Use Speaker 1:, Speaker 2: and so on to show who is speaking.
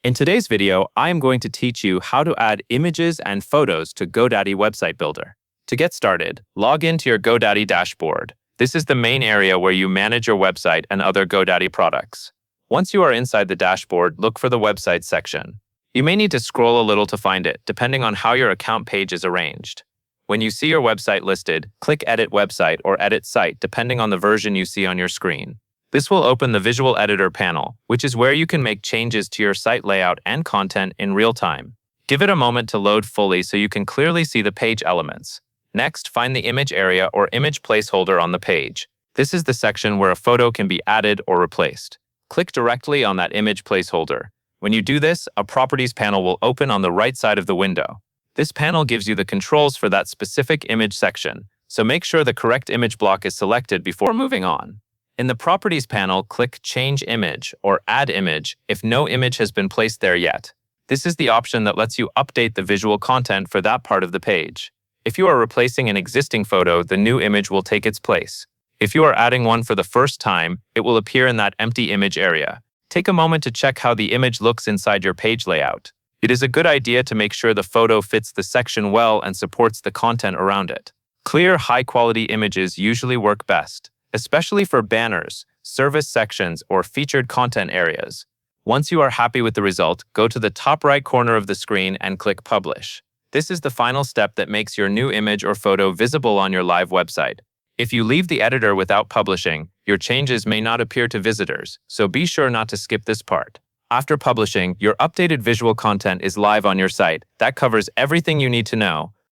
Speaker 1: In today's video, I am going to teach you how to add images and photos to Godaddy Website Builder. To get started, log into your Godaddy dashboard. This is the main area where you manage your website and other Godaddy products. Once you are inside the dashboard, look for the website section. You may need to scroll a little to find it, depending on how your account page is arranged. When you see your website listed, click Edit Website or Edit Site, depending on the version you see on your screen. This will open the Visual Editor panel, which is where you can make changes to your site layout and content in real time. Give it a moment to load fully so you can clearly see the page elements. Next, find the image area or image placeholder on the page. This is the section where a photo can be added or replaced. Click directly on that image placeholder. When you do this, a Properties panel will open on the right side of the window. This panel gives you the controls for that specific image section, so make sure the correct image block is selected before moving on. In the Properties panel, click Change Image or Add Image if no image has been placed there yet. This is the option that lets you update the visual content for that part of the page. If you are replacing an existing photo, the new image will take its place. If you are adding one for the first time, it will appear in that empty image area. Take a moment to check how the image looks inside your page layout. It is a good idea to make sure the photo fits the section well and supports the content around it. Clear, high-quality images usually work best, especially for banners, service sections, or featured content areas. Once you are happy with the result, go to the top right corner of the screen and click Publish. This is the final step that makes your new image or photo visible on your live website. If you leave the editor without publishing, your changes may not appear to visitors, so be sure not to skip this part. After publishing, your updated visual content is live on your site. That covers everything you need to know.